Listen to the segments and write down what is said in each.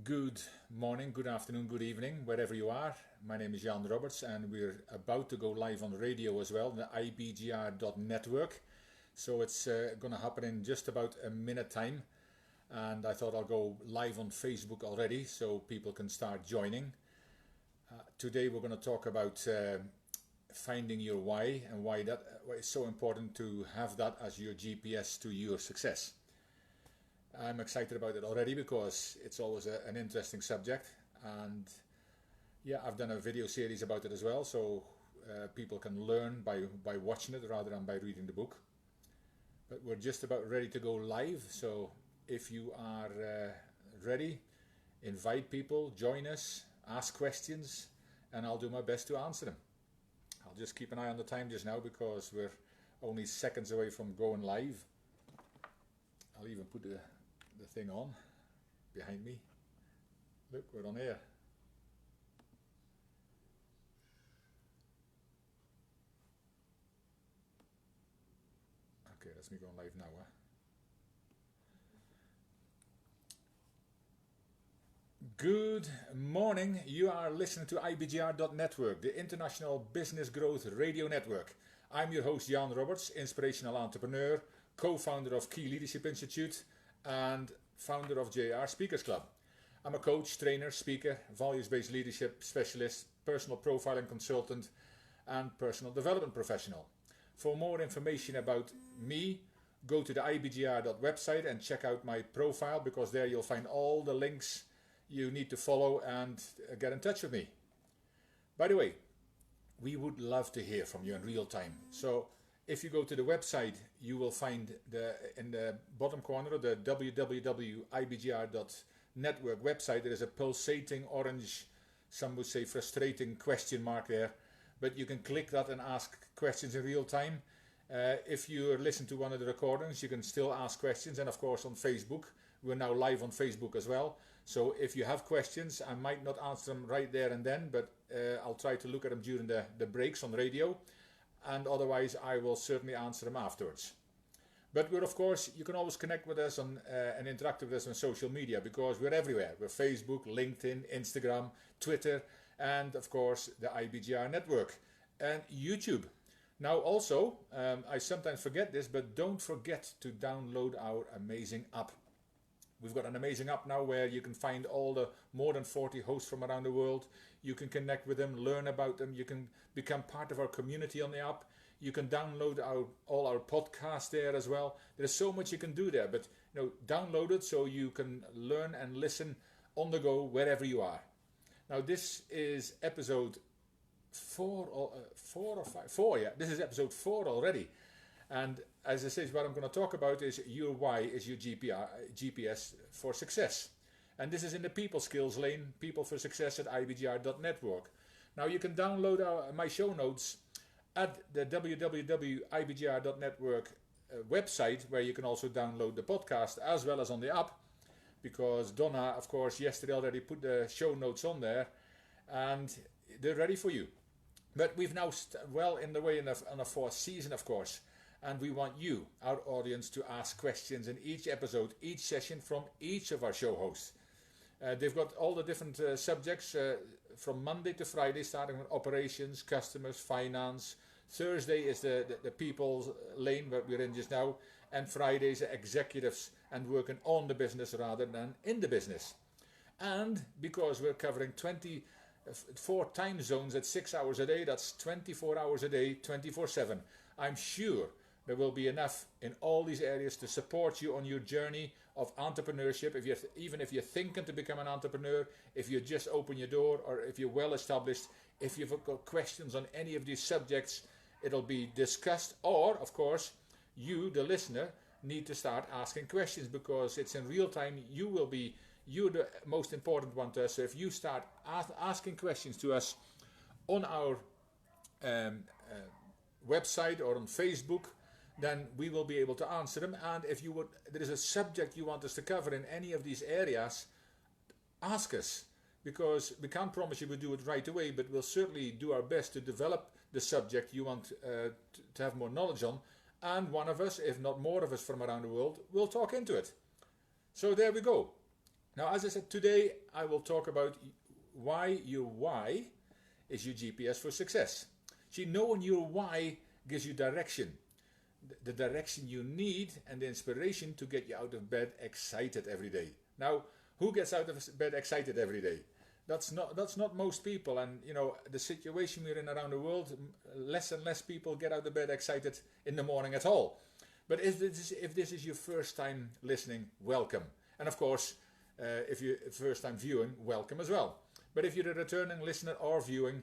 Good morning, good afternoon, good evening, wherever you are. My name is Jan Roberts and we're about to go live on radio as well, the ibgr.network. So it's going to happen in just about a minute time. And I thought I'll go live on Facebook already so people can start joining. Today we're going to talk about finding your why and why it's so important to have that as your GPS to your success. I'm excited about it already because it's always an interesting subject, and yeah, I've done a video series about it as well, so people can learn by watching it rather than by reading the book. But we're just about ready to go live, so if you are ready, invite people, join us, ask questions, and I'll do my best to answer them. I'll just keep an eye on the time just now because we're only seconds away from going live. I'll even put the thing on behind me. Look, we're on air. Okay, that's me going live now. Good morning. You are listening to ibgr.network, the International Business Growth Radio Network. I'm your host Jan Roberts, inspirational entrepreneur, co-founder of Key Leadership Institute and founder of JR Speakers Club. I'm a coach, trainer, speaker, values-based leadership specialist, personal profiling consultant and personal development professional. For more information about me, go to the ibgr.website and check out my profile because there you'll find all the links you need to follow and get in touch with me. By the way, we would love to hear from you in real time. So if you go to the website, you will find in the bottom corner, the www.ibgr.network website, there is a pulsating orange, some would say frustrating question mark there. But you can click that and ask questions in real time. If you listen to one of the recordings, you can still ask questions. And of course on Facebook, we're now live on Facebook as well. So if you have questions, I might not answer them right there and then, but I'll try to look at them during the breaks on radio. And otherwise I will certainly answer them afterwards. But we're, of course, you can always connect with us on and interact with us on social media because we're everywhere. We're Facebook, LinkedIn, Instagram, Twitter, and of course the IBGR network and YouTube. Now also, I sometimes forget this, but don't forget to download our amazing app. We've got an amazing app now where you can find all the more than 40 hosts from around the world. You can connect with them, learn about them. You can become part of our community on the app. You can download all our podcasts there as well. There's so much you can do there, but download it so you can learn and listen on the go wherever you are. Now this is episode 4 or 5. 4, yeah. This is episode 4 already. And as I said, what I'm going to talk about is your why is your GPS for success. And this is in the people skills lane, people for success at ibgr.network. Now you can download my show notes at the www.ibgr.network website, where you can also download the podcast as well as on the app, because Donna, of course, yesterday already put the show notes on there and they're ready for you. But we've now well in the way on a 4th season, of course. And we want you, our audience, to ask questions in each episode, each session from each of our show hosts. They've got all the different subjects from Monday to Friday, starting with operations, customers, finance. Thursday is the people's lane that we're in just now. And Friday is executives and working on the business rather than in the business. And because we're covering 24 time zones at 6 hours a day, that's 24 hours a day, 24/7. I'm sure there will be enough in all these areas to support you on your journey of entrepreneurship. Even if you're thinking to become an entrepreneur, if you just open your door, or if you're well established, if you've got questions on any of these subjects, it'll be discussed. Or, of course, you, the listener, need to start asking questions because it's in real time. You're the most important one to us. So if you start asking questions to us on our website or on Facebook, then we will be able to answer them. And if there is a subject you want us to cover in any of these areas, ask us, because we can't promise you we'll do it right away, but we'll certainly do our best to develop the subject you want to have more knowledge on. And one of us, if not more of us from around the world, will talk into it. So there we go. Now, as I said, today I will talk about why your why is your GPS for success. See, knowing your why gives you direction. The direction you need and the inspiration to get you out of bed excited every day. Now, who gets out of bed excited every day? That's not most people, and you know the situation we're in around the world, less and less people get out of bed excited in the morning at all. But if this is your first time listening, welcome. And of course, if you're first time viewing, welcome as well. But if you're a returning listener or viewer,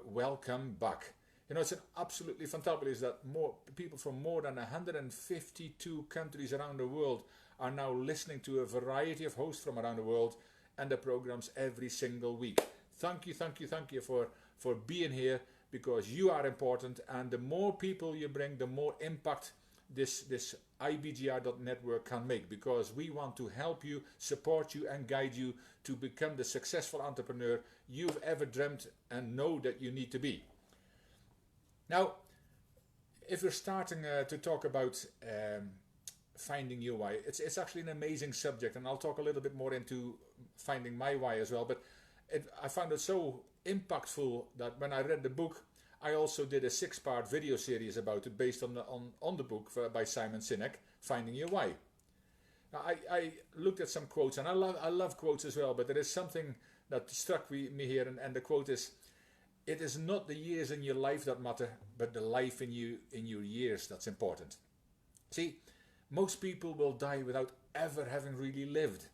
welcome back. You know, it's an absolutely fantabulous that more people from more than 152 countries around the world are now listening to a variety of hosts from around the world and the programs every single week. Thank you for being here, because you are important, and the more people you bring, the more impact this ibgr.network can make, because we want to help you, support you and guide you to become the successful entrepreneur you've ever dreamt and know that you need to be. Now, if we're starting to talk about finding your why, it's actually an amazing subject, and I'll talk a little bit more into finding my why as well, but I found it so impactful that when I read the book, I also did a 6-part video series about it based on the book by Simon Sinek, Finding Your Why. Now, I looked at some quotes, and I love quotes as well, but there is something that struck me here, and the quote is, "It is not the years in your life that matter, but the life in your years that's important." See, most people will die without ever having really lived.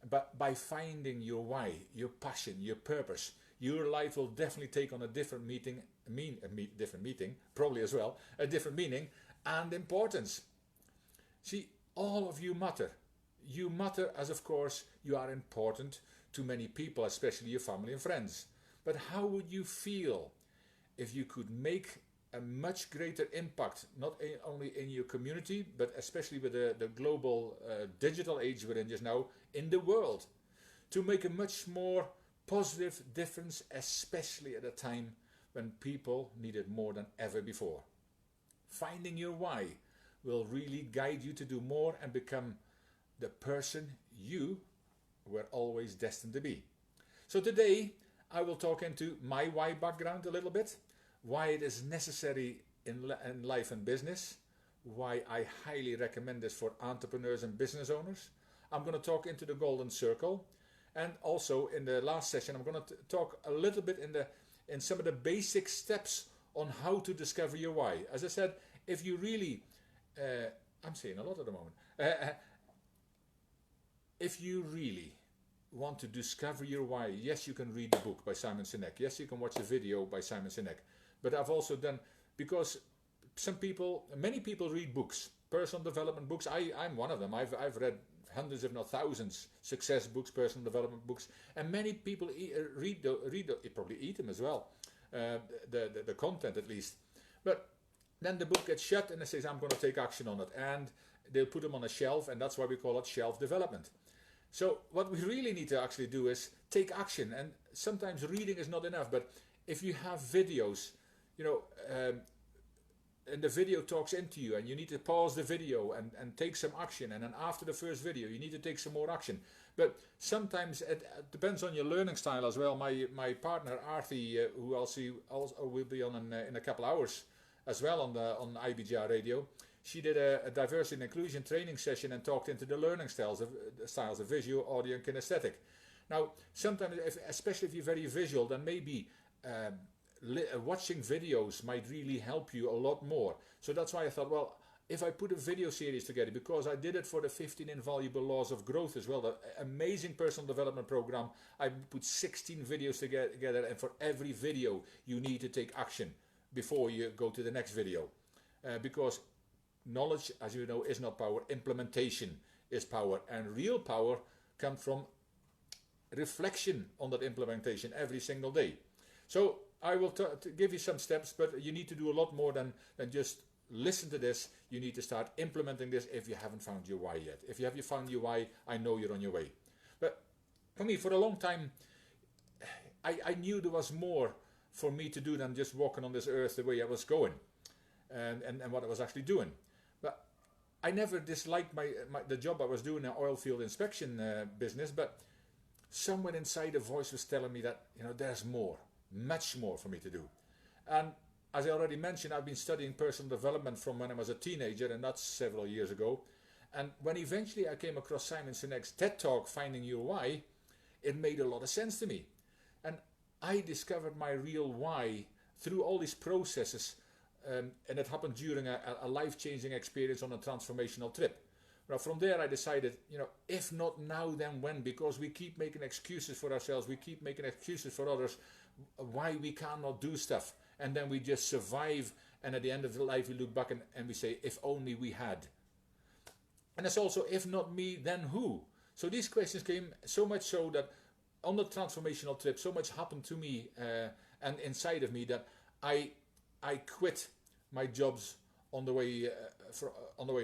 But by finding your why, your passion, your purpose, your life will definitely take on a different meaning, probably as well, a different meaning and importance. See, all of you matter. You matter as, of course, you are important to many people, especially your family and friends. But how would you feel if you could make a much greater impact, not only in your community, but especially with the global digital age we're in just now, in the world, to make a much more positive difference, especially at a time when people need it more than ever before. Finding your why will really guide you to do more and become the person you were always destined to be. So today I will talk into my why background a little bit, why it is necessary in life and business, why I highly recommend this for entrepreneurs and business owners. I'm going to talk into the golden circle, and also in the last session I'm going to talk a little bit in some of the basic steps on how to discover your why. As I said, if you really, I'm saying a lot at the moment, if you really want to discover your why, yes, you can read the book by Simon Sinek, yes, you can watch the video by Simon Sinek, but I've also done, because many people read books, personal development books. I'm one of them. I've read hundreds, if not thousands, success books, personal development books, and many people probably eat them as well, the content at least. But then the book gets shut and it says, I'm going to take action on it, and they'll put them on a shelf, and that's why we call it shelf development. So what we really need to actually do is take action, and sometimes reading is not enough, but if you have videos, you know, and the video talks into you, and you need to pause the video and take some action, and then after the first video you need to take some more action. But sometimes it depends on your learning style as well. My partner Arthi, who also will be on in a couple hours as well on IBGR radio, she did a diversity and inclusion training session and talked into the learning styles of visual, audio and kinesthetic. Now sometimes, especially if you're very visual, then maybe watching videos might really help you a lot more. So that's why I thought, well, if I put a video series together, because I did it for the 15 Invaluable Laws of Growth as well, the amazing personal development program, I put 16 videos together, and for every video you need to take action before you go to the next video, because knowledge, as you know, is not power. Implementation is power, and real power comes from reflection on that implementation every single day. So I will give you some steps, but you need to do a lot more than just listen to this. You need to start implementing this if you haven't found your why yet. If you have found your why, I know you're on your way. But for me, for a long time, I knew there was more for me to do than just walking on this earth the way I was going and what I was actually doing. But I never disliked the job I was doing in oil field inspection business, but somewhere inside a voice was telling me that, there's more, much more for me to do. And as I already mentioned, I've been studying personal development from when I was a teenager, and that's several years ago. And when eventually I came across Simon Sinek's TED Talk, Finding Your Why, it made a lot of sense to me. And I discovered my real why through all these processes, and it happened during a life-changing experience on a transformational trip. Now from there I decided, if not now, then when? Because we keep making excuses for ourselves, we keep making excuses for others, why we cannot do stuff. And then we just survive, and at the end of the life we look back and we say, if only we had. And it's also, if not me, then who? So these questions came so much so that on the transformational trip, so much happened to me and inside of me that I quit my jobs on the way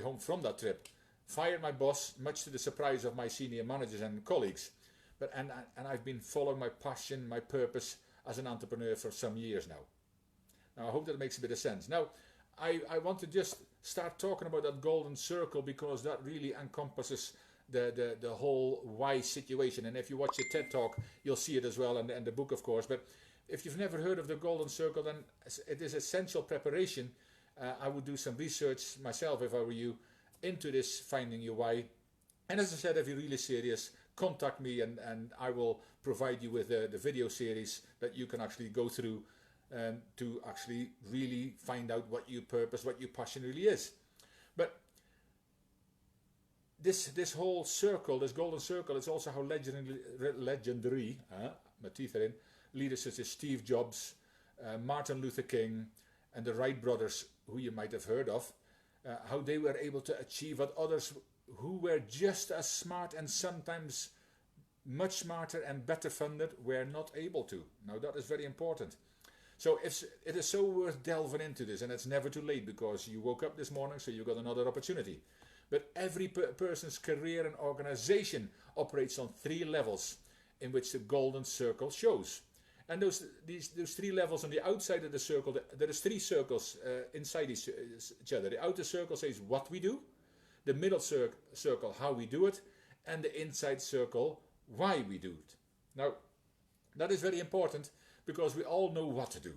home from that trip. Fired my boss, much to the surprise of my senior managers and colleagues. And I've been following my passion, my purpose as an entrepreneur for some years now. Now I hope that makes a bit of sense. Now I want to just start talking about that golden circle, because that really encompasses the whole why situation. And if you watch the TED Talk, you'll see it as well, and the book of course. But if you've never heard of the golden circle, then it is essential preparation. I would do some research myself if I were you into this Finding Your Why. And as I said, if you're really serious, contact me and I will provide you with the video series that you can actually go through to actually really find out what your purpose, what your passion really is. But this whole circle, this golden circle, is also how legendary, my teeth are in, leaders such as Steve Jobs, Martin Luther King, and the Wright brothers, who you might have heard of, how they were able to achieve what others who were just as smart and sometimes much smarter and better funded were not able to. Now that is very important. So it is so worth delving into this, and it's never too late, because you woke up this morning, so you got another opportunity. But every person's career and organization operates on 3 levels in which the golden circle shows. And those 3 levels on the outside of the circle, there is 3 circles inside each other. The outer circle says what we do, the middle circle how we do it, and the inside circle why we do it. Now, that is very important, because we all know what to do.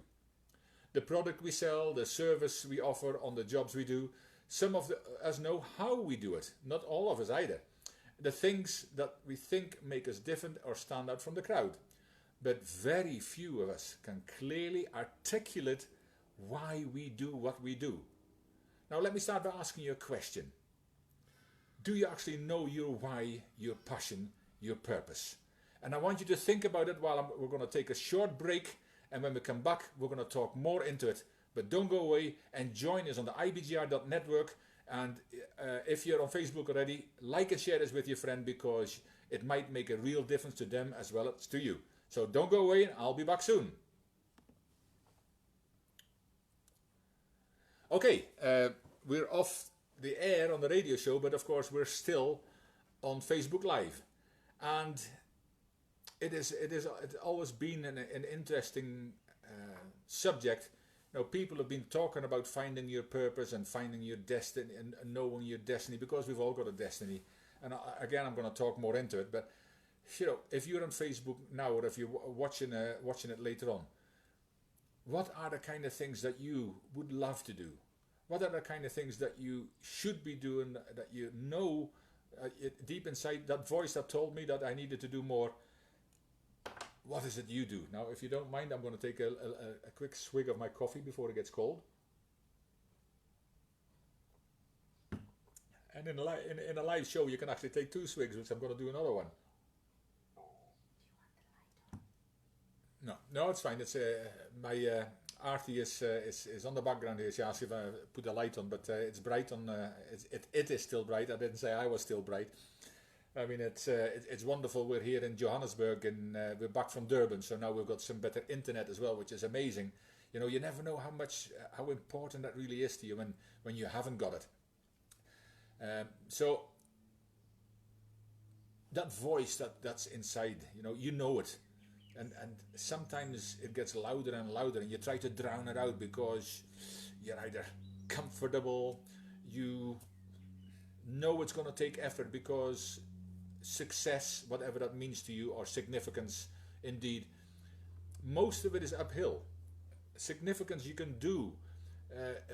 The product we sell, the service we offer, on the jobs we do. Some of us know how we do it, not all of us either. The things that we think make us different or stand out from the crowd. But very few of us can clearly articulate why we do what we do. Now let me start by asking you a question. Do you actually know your why, your passion, your purpose? And I want you to think about it while we're going to take a short break, and when we come back we're going to talk more into it. But don't go away, and join us on the ibgr.network. And if you're on Facebook already, like and share this with your friend, because it might make a real difference to them as well as to you. So don't go away, I'll be back soon. Okay, we're off the air on the radio show, but of course we're still on Facebook Live. And it's always been an interesting subject. People have been talking about finding your purpose and finding your destiny and knowing your destiny, because we've all got a destiny. And again, I'm going to talk more into it. But if you're on Facebook now, or if you're watching it later on, what are the kind of things that you would love to do? What are the kind of things that you should be doing, that you know deep inside, that voice that told me that I needed to do more? What is it you do? Now, if you don't mind, I'm going to take a quick swig of my coffee before it gets cold. And in a live show, you can actually take 2 swigs, which I'm going to do another one. No, it's fine. It's my Artie is on the background here. She asked if I put the light on, but it's bright on. It is still bright. I didn't say I was still bright. I mean, it's wonderful. We're here in Johannesburg, and we're back from Durban, so now we've got some better internet as well, which is amazing. You never know how important that really is to you when you haven't got it. So that voice that's inside, you know it, and sometimes it gets louder and louder, and you try to drown it out because you're either comfortable, you know it's going to take effort, because success, whatever that means to you, or significance, indeed, most of it is uphill. Significance you can do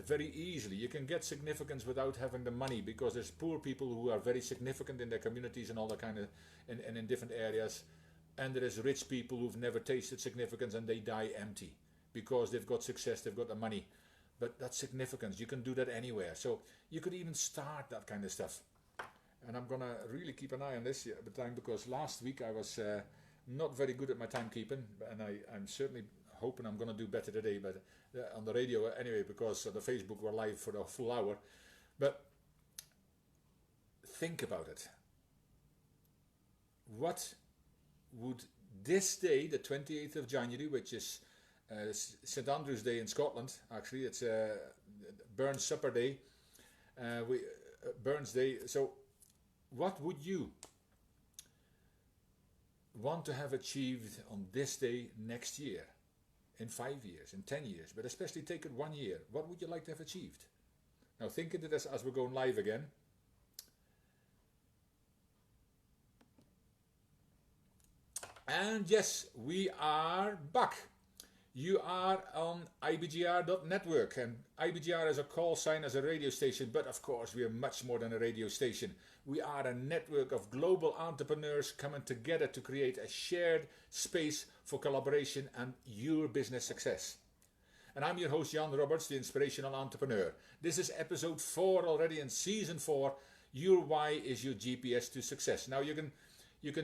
very easily. You can get significance without having the money, because there's poor people who are very significant in their communities and all that kind of, and in different areas, and there is rich people who've never tasted significance and they die empty because they've got success, they've got the money. But that significance, you can do that anywhere. So you could even start that kind of stuff. And I'm gonna really keep an eye on this at the time, because last week I was not very good at my timekeeping, and I'm certainly hoping I'm gonna do better today. But on the radio anyway, because the Facebook were live for the full hour. But think about it. What would this day, the 28th of January, which is St Andrew's Day in Scotland, actually, it's Burns Supper Day, Burns Day. So what would you want to have achieved on this day next year, in 5 years, in 10 years, but especially take it 1 year? What would you like to have achieved? Now think into this as we're going live again. And yes, we are back. You are on ibgr.network, and IBGR is a call sign as a radio station, but of course we are much more than a radio station. We are a network of global entrepreneurs coming together to create a shared space for collaboration and your business success. And I'm your host, Jan Roberts, the Inspirational Entrepreneur. This is episode 4 already in season 4. Your why is your GPS to success. Now you can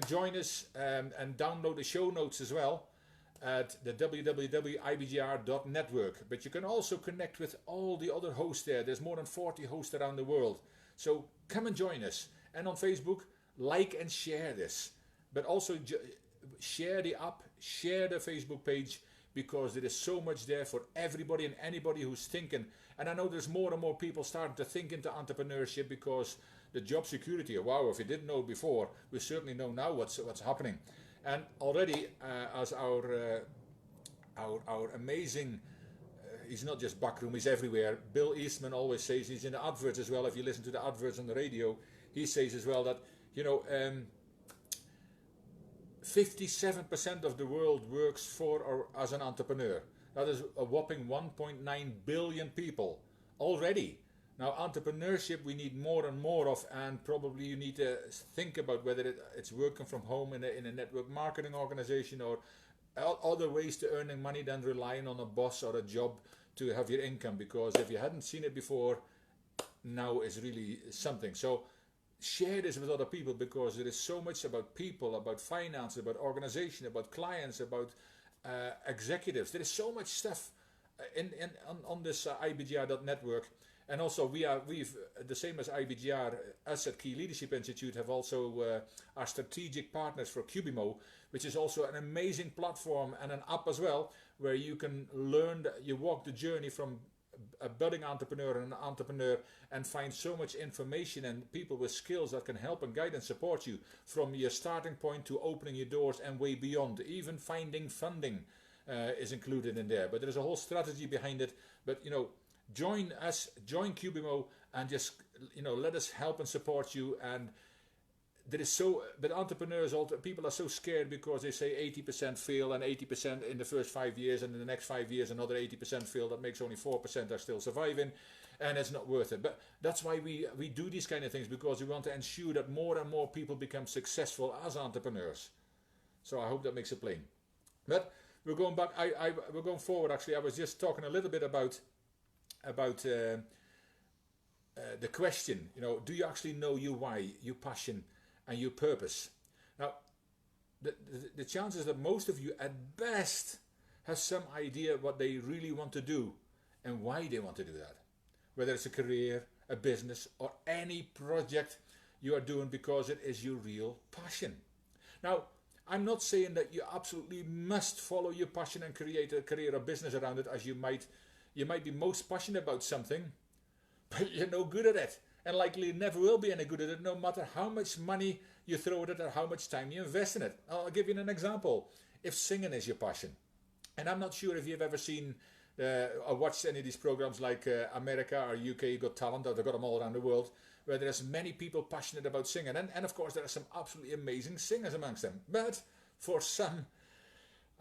join us and download the show notes as well at the www.ibgr.network. But you can also connect with all the other hosts there. There's more than 40 hosts around the world. So come and join us. And on Facebook, like and share this. But also share the app, share the Facebook page, because there is so much there for everybody and anybody who's thinking. And I know there's more and more people starting to think into entrepreneurship, because the job security, wow, if you didn't know before, we certainly know now what's happening. And already as our amazing, he's not just backroom, he's everywhere. Bill Eastman always says, he's in the adverts as well, if you listen to the adverts on the radio, he says as well that, 57% of the world works for or as an entrepreneur. That is a whopping 1.9 billion people already. Now, entrepreneurship we need more and more of, and probably you need to think about whether it's working from home in a network marketing organization, or other ways to earning money than relying on a boss or a job to have your income. Because if you hadn't seen it before, now is really something. So share this with other people, because there is so much about people, about finance, about organization, about clients, about executives. There is so much stuff on this ibgr.network. And also we've the same as IBGR, us at Key Leadership Institute have also our strategic partners for Cubimo, which is also an amazing platform and an app as well, where you can learn, you walk the journey from a budding entrepreneur and an entrepreneur, and find so much information and people with skills that can help and guide and support you from your starting point to opening your doors and way beyond. Even finding funding is included in there, but there is a whole strategy behind it. But join us, join Cubimo, and just let us help and support you. And there is but entrepreneurs, people are so scared, because they say 80% fail, and 80% in the first 5 years, and in the next 5 years another 80% fail. That makes only 4% are still surviving, and it's not worth it. But that's why we do these kind of things, because we want to ensure that more and more people become successful as entrepreneurs. So I hope that makes it plain. But we're going back. We're going forward. Actually, I was just talking a little bit about the question, do you actually know your why, your passion and your purpose? Now, the chances that most of you at best have some idea what they really want to do and why they want to do that. Whether it's a career, a business, or any project you are doing because it is your real passion. Now, I'm not saying that you absolutely must follow your passion and create a career or business around it, as you might be most passionate about something, but you're no good at it, and likely never will be any good at it, no matter how much money you throw at it or how much time you invest in it. I'll give you an example. If singing is your passion, and I'm not sure if you've ever seen or watched any of these programs like America or UK Got Talent, or they've got them all around the world, where there's many people passionate about singing. And of course there are some absolutely amazing singers amongst them. But for some,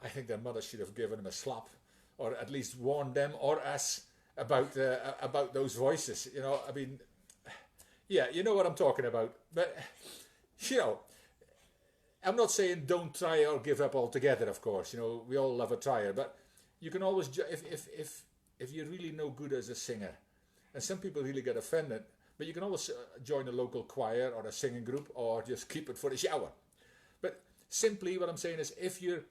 I think their mother should have given them a slap, or at least warned them or us about those voices. You know, I mean, yeah, you know what I'm talking about. But, you know, I'm not saying don't try or give up altogether, of course. You know, we all love a trier. But you can always, if you're really no good as a singer, and some people really get offended, but you can always join a local choir or a singing group, or just keep it for the shower. But simply what I'm saying is, if you're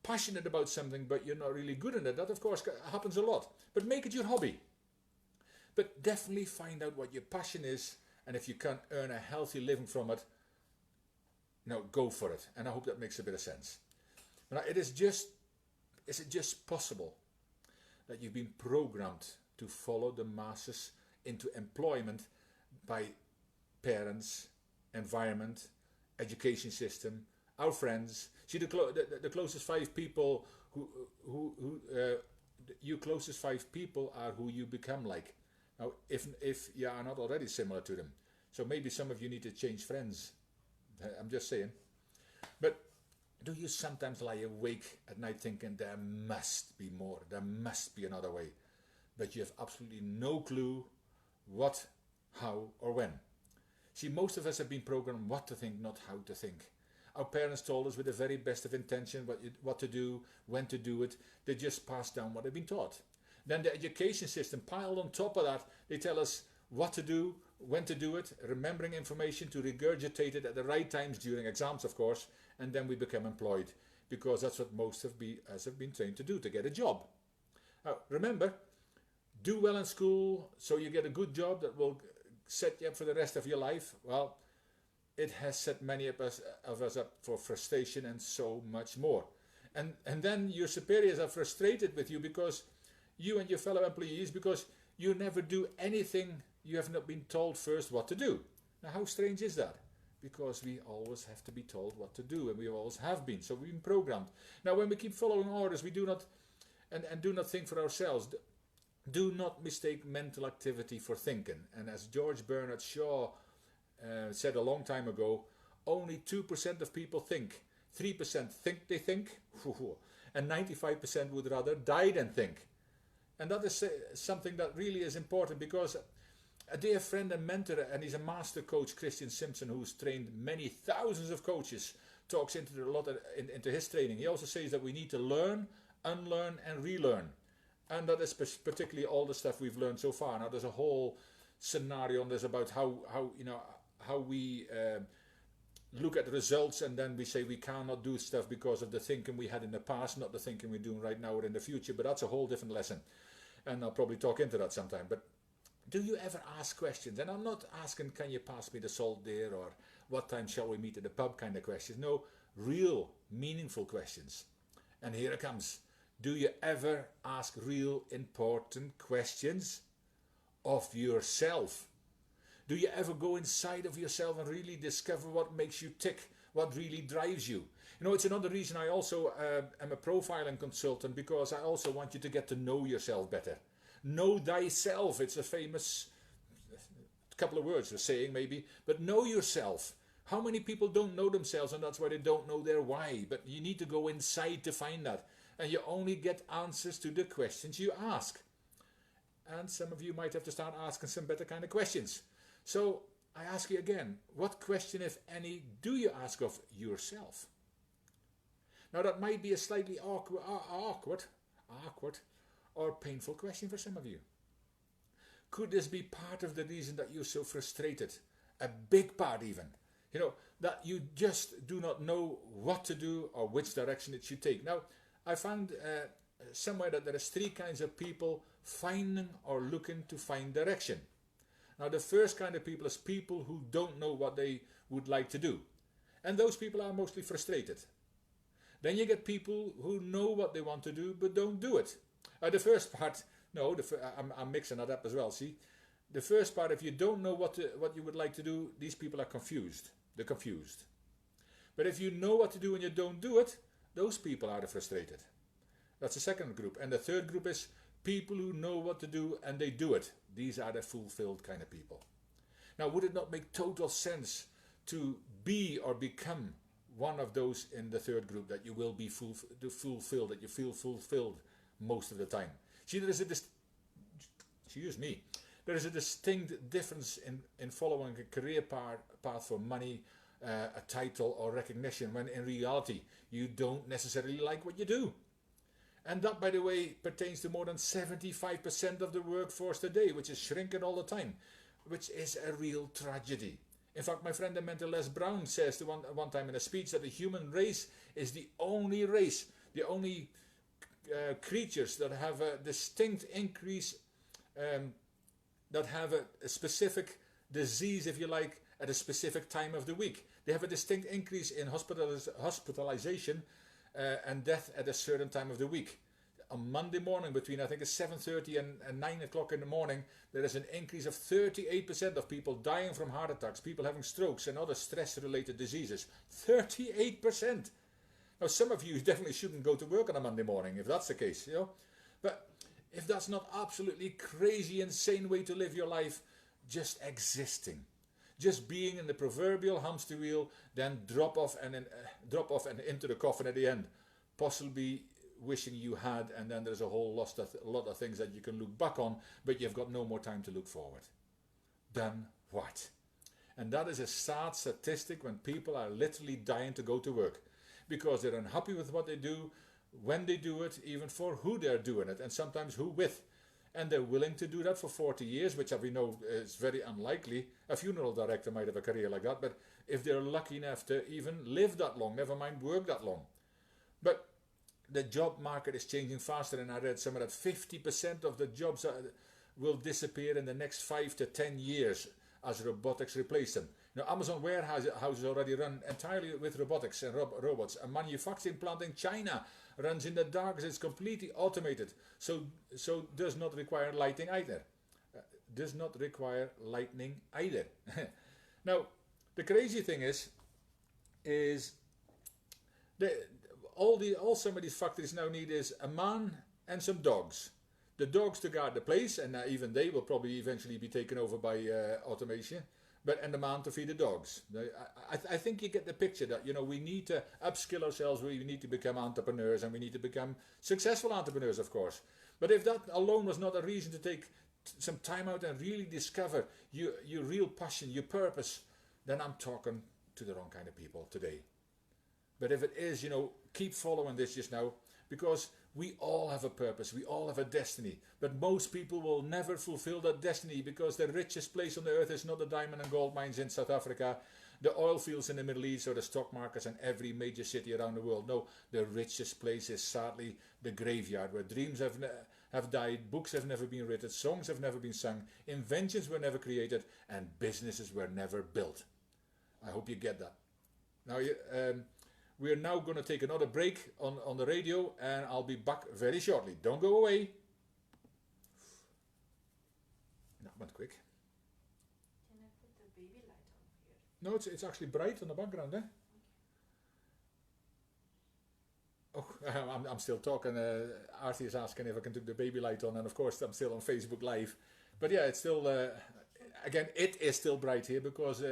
passionate about something but you're not really good in it, that of course happens a lot. But make it your hobby. But definitely find out what your passion is, and if you can earn a healthy living from it, go for it. And I hope that makes a bit of sense. Now, is it just possible that you've been programmed to follow the masses into employment by parents, environment, education system, our friends? See, the closest 5 people your closest 5 people are who you become like. Now, if you are not already similar to them, so maybe some of you need to change friends. I'm just saying. But do you sometimes lie awake at night thinking there must be more, there must be another way, but you have absolutely no clue what, how, or when? See, most of us have been programmed what to think, not how to think. Our parents told us with the very best of intention what to do, when to do it. They just passed down what they've been taught. Then the education system piled on top of that. They tell us what to do, when to do it, remembering information to regurgitate it at the right times during exams, of course, and then we become employed, because that's what most of us have been trained to do, to get a job. Now, remember, do well in school so you get a good job that will set you up for the rest of your life. Well, it has set many of us up for frustration and so much more. And then your superiors are frustrated with you, because you and your fellow employees, because you never do anything you have not been told first what to do. Now, how strange is that? Because we always have to be told what to do, and we always have been. So we've been programmed. Now, when we keep following orders, we do not and do not think for ourselves. Do not mistake mental activity for thinking. And as George Bernard Shaw said a long time ago, only 2% of people think. 3% think they think, and 95% would rather die than think. And that is something that really is important, because a dear friend and mentor, and he's a master coach, Christian Simpson, who's trained many thousands of coaches, talks into his training. He also says that we need to learn, unlearn, and relearn. And that is particularly all the stuff we've learned so far. Now, there's a whole scenario on this about how we look at the results, and then we say we cannot do stuff because of the thinking we had in the past, not the thinking we're doing right now or in the future. But that's a whole different lesson, and I'll probably talk into that sometime. But do you ever ask questions? And I'm not asking, can you pass me the salt there, or what time shall we meet at the pub kind of questions. No, real, meaningful questions. And here it comes. Do you ever ask real, important questions of yourself? Do you ever go inside of yourself and really discover what makes you tick, what really drives you? You know, it's another reason I also am a profiling consultant, because I also want you to get to know yourself better. Know thyself. It's a famous couple of words, a saying maybe, but know yourself. How many people don't know themselves, and that's why they don't know their why? But you need to go inside to find that. And you only get answers to the questions you ask. And some of you might have to start asking some better kind of questions. So I ask you again, what question, if any, do you ask of yourself? Now, that might be a slightly awkward or painful question for some of you. Could this be part of the reason that you're so frustrated? A big part even. You know, that you just do not know what to do or which direction it should take. Now, I found somewhere that there is 3 kinds of people finding or looking to find direction. Now, the first kind of people is people who don't know what they would like to do. And those people are mostly frustrated. Then you get people who know what they want to do but don't do it. The first part, no, I'm mixing that up as well, see. The first part, if you don't know what you would like to do, these people are confused. They're confused. But if you know what to do and you don't do it, those people are the frustrated. That's the second group. And the third group is people who know what to do and they do it. These are the fulfilled kind of people. Now, would it not make total sense to be or become one of those in the third group, that you will be fulfilled, that you feel fulfilled most of the time? See, there is a distinct difference in following a career path for money, a title or recognition, when in reality you don't necessarily like what you do. And that, by the way, pertains to more than 75% of the workforce today, which is shrinking all the time, which is a real tragedy. In fact, my friend and mentor Les Brown says to one time in a speech that the human race is the only race, the only creatures that have a distinct increase, that have a specific disease, if you like, at a specific time of the week. They have a distinct increase in hospitalization and death at a certain time of the week. On Monday morning, between I think it's 7:30 and 9 o'clock in the morning, there is an increase of 38% of people dying from heart attacks, people having strokes and other stress-related diseases. 38%! Now, some of you definitely shouldn't go to work on a Monday morning, if that's the case, you know. But if that's not absolutely crazy, insane way to live your life, just existing, just being in the proverbial hamster wheel, then drop off and into the coffin at the end, possibly wishing you had, and then there's a whole lot of things that you can look back on, but you've got no more time to look forward. Then what? And that is a sad statistic, when people are literally dying to go to work because they're unhappy with what they do, when they do it, even for who they're doing it, and sometimes who with. And they're willing to do that for 40 years, which we know is very unlikely. A funeral director might have a career like that, but if they're lucky enough to even live that long, never mind work that long. But the job market is changing faster, and I read somewhere that 50% of the jobs will disappear in the next 5 to 10 years as robotics replace them. Now, Amazon warehouses already run entirely with robotics and robots. A manufacturing plant in China runs in the dark, it's completely automated, so does not require lighting either. Now, the crazy thing is all some of these factories now need is a man and some dogs. The dogs to guard the place, and even they will probably eventually be taken over by automation. And the man to feed the dogs. I think you get the picture that, you know, we need to upskill ourselves, we need to become entrepreneurs, and we need to become successful entrepreneurs, of course. But if that alone was not a reason to take some time out and really discover your real passion, your purpose, then I'm talking to the wrong kind of people today. But if it is, you know, keep following this just now, because we all have a purpose, we all have a destiny, but most people will never fulfill that destiny, because the richest place on the earth is not the diamond and gold mines in South Africa, the oil fields in the Middle East, or the stock markets in every major city around the world. No, the richest place is sadly the graveyard, where dreams have died, books have never been written, songs have never been sung, inventions were never created, and businesses were never built. I hope you get that. Now, we are now going to take another break on the radio, and I'll be back very shortly. Don't go away. That went quick. Can I put the baby light on here? No, it's actually bright on the background, eh? Okay. Oh, I'm still talking. Arthur is asking if I can take the baby light on, and of course I'm still on Facebook Live. But yeah, it's still, again, it is still bright here, because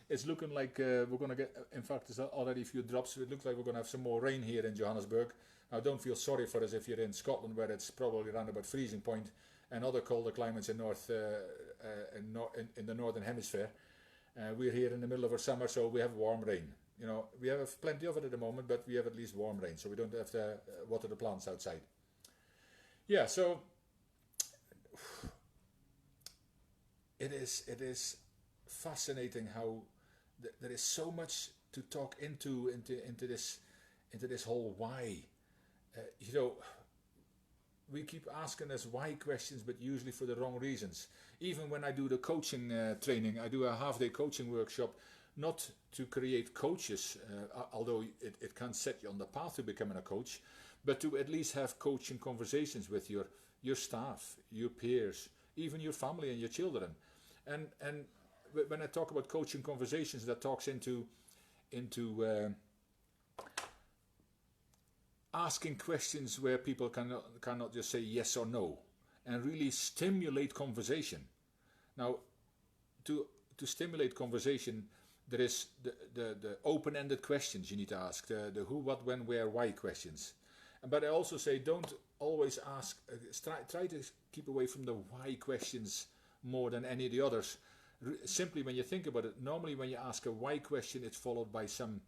it's looking like we're going to get, in fact, there's already a few drops. It looks like we're going to have some more rain here in Johannesburg. Now, don't feel sorry for us if you're in Scotland, where it's probably around about freezing point, and other colder climates in the northern hemisphere. We're here in the middle of our summer, so we have warm rain. You know, we have plenty of it at the moment, but we have at least warm rain, so we don't have to water the plants outside. Yeah, so it is fascinating how there is so much to talk into this whole why. You know, we keep asking us why questions, but usually for the wrong reasons. Even when I do the coaching training, I do a half-day coaching workshop, not to create coaches, although it can set you on the path to becoming a coach, but to at least have coaching conversations with your staff, your peers, even your family and your children. And when I talk about coaching conversations, that talks into asking questions where people cannot just say yes or no, and really stimulate conversation. Now, to stimulate conversation, there is the open-ended questions you need to ask, the who, what, when, where, why questions. But I also say don't always ask, try to keep away from the why questions more than any of the others. Simply when you think about it, normally when you ask a why question, it's followed by some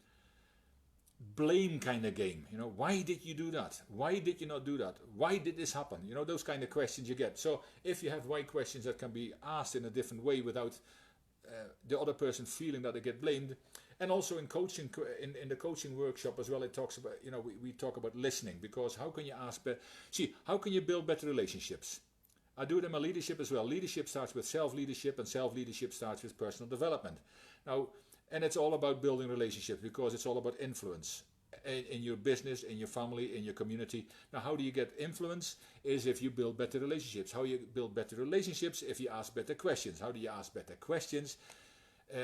blame kind of game. Why did you do that? Why did you not do that? Why did this happen? Those kind of questions you get. So if you have why questions that can be asked in a different way without the other person feeling that they get blamed. And also in coaching, in the coaching workshop as well, it talks about, we talk about listening, because how can you how can you build better relationships? I do it in my leadership as well. Leadership starts with self-leadership, and self-leadership starts with personal development. Now, and it's all about building relationships, because it's all about influence in your business, in your family, in your community. Now, how do you get influence? Is if you build better relationships. How you build better relationships? If you ask better questions. How do you ask better questions?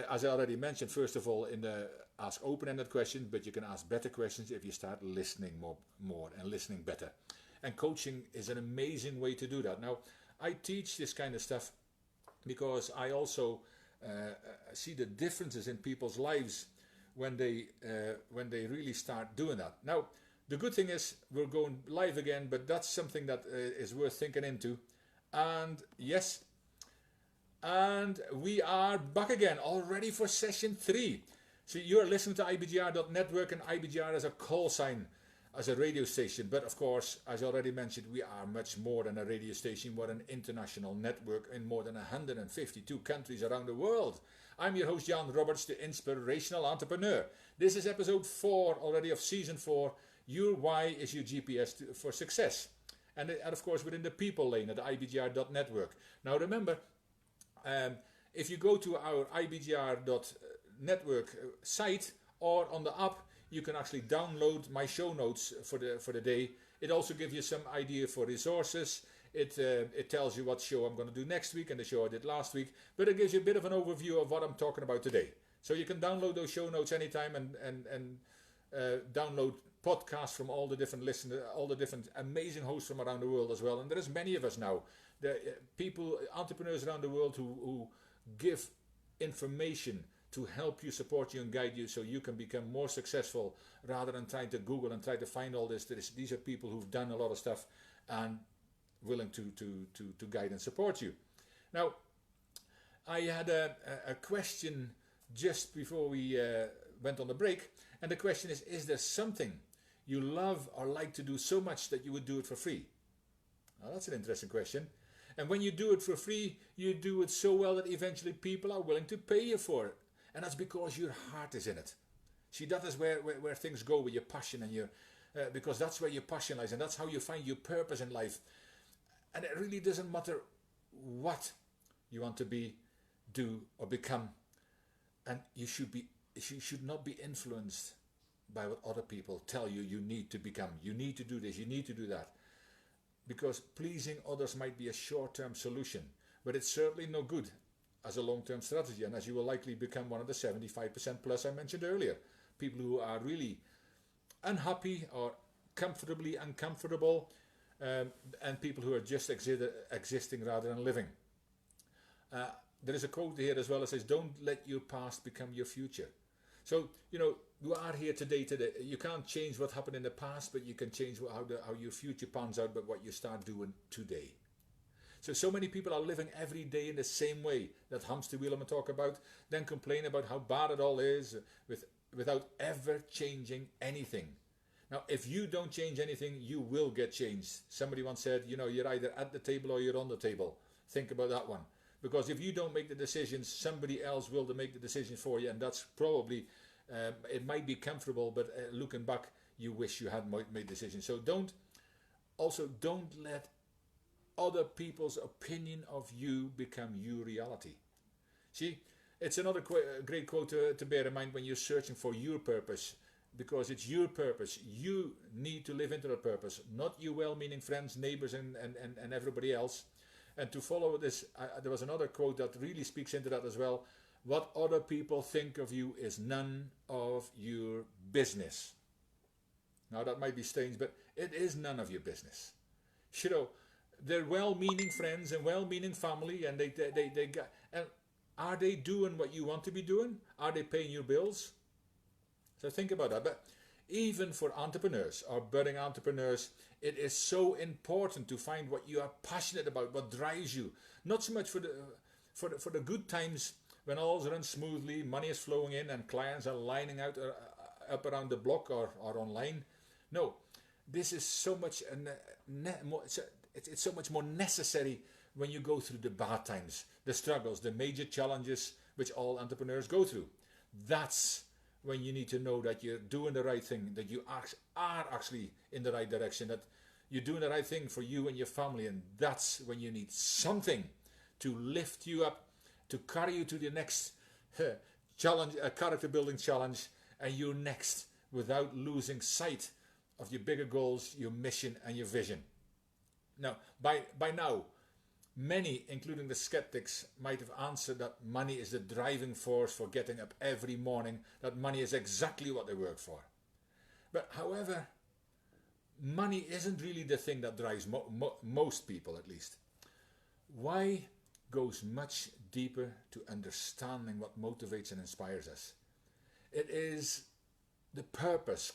As I already mentioned, first of all, in the ask open-ended questions, but you can ask better questions if you start listening more and listening better. And coaching is an amazing way to do that. Now, I teach this kind of stuff because I also see the differences in people's lives when they really start doing that. Now, the good thing is we're going live again, but that's something that is worth thinking into. And yes, and we are back again, all ready for session 3. So you're listening to ibgr.network, and IBGR is a call sign as a radio station. But of course, as I already mentioned, we are much more than a radio station. We're an international network in more than 152 countries around the world. I'm your host, Jan Roberts, the Inspirational Entrepreneur. This is episode 4 already of season 4. Your why is your GPS for success. And of course, within the people lane at ibgr.network. Now remember, if you go to our ibgr.network site or on the app, you can actually download my show notes for the day. It also gives you some idea for resources. It tells you what show I'm going to do next week and the show I did last week. But it gives you a bit of an overview of what I'm talking about today. So you can download those show notes anytime and download podcasts from all the different listeners, all the different amazing hosts from around the world as well. And there is many of us now. The people, entrepreneurs around the world who give information to help you, support you, and guide you so you can become more successful rather than trying to Google and try to find all this. These are people who've done a lot of stuff and willing to guide and support you. Now, I had a question just before we went on the break, and the question is there something you love or like to do so much that you would do it for free? Now, that's an interesting question. And when you do it for free, you do it so well that eventually people are willing to pay you for it. And that's because your heart is in it. See, that is where things go with your passion and your, because that's where your passion lies, and that's how you find your purpose in life. And it really doesn't matter what you want to be, do, or become. And you should not be influenced by what other people tell you need to become. You need to do this, you need to do that. Because pleasing others might be a short-term solution, but it's certainly no good as a long-term strategy, and as you will likely become one of the 75% plus I mentioned earlier. People who are really unhappy or comfortably uncomfortable, and people who are just existing rather than living. There is a quote here as well that says, don't let your past become your future. So, you are here today. You can't change what happened in the past, but you can change how your future pans out, but what you start doing today. So many people are living every day in the same way. That hamster wheel I'm talking about, then complain about how bad it all is without ever changing anything. Now, if you don't change anything, you will get changed. Somebody once said, you're either at the table or you're on the table. Think about that one. Because if you don't make the decisions, somebody else will make the decisions for you. And that's probably, it might be comfortable, but looking back, you wish you had made decisions. So don't let other people's opinion of you become your reality. See, it's another great quote to bear in mind when you're searching for your purpose, because it's your purpose. You need to live into that purpose, not your well-meaning friends, neighbors, and everybody else. And to follow this, there was another quote that really speaks into that as well. What other people think of you is none of your business. Now that might be strange, but it is none of your business. They're well-meaning friends and well-meaning family, and they got, and Are they doing what you want to be doing? Are they paying your bills? So think about that. But even for entrepreneurs or budding entrepreneurs, it is so important to find what you are passionate about, what drives you. Not so much for the good times when all's run smoothly, money is flowing in and clients are lining out up around the block or online. No, this is so much it's so much more necessary when you go through the bad times, the struggles, the major challenges which all entrepreneurs go through. That's when you need to know that you're doing the right thing, that you are actually in the right direction, that you're doing the right thing for you and your family, and that's when you need something to lift you up, to carry you to the next challenge, a character building challenge, and you're next without losing sight of your bigger goals, your mission and your vision. Now, by now, many, including the skeptics, might have answered that money is the driving force for getting up every morning, that money is exactly what they work for. But however, money isn't really the thing that drives most people, at least. Why goes much deeper to understanding what motivates and inspires us. It is the purpose,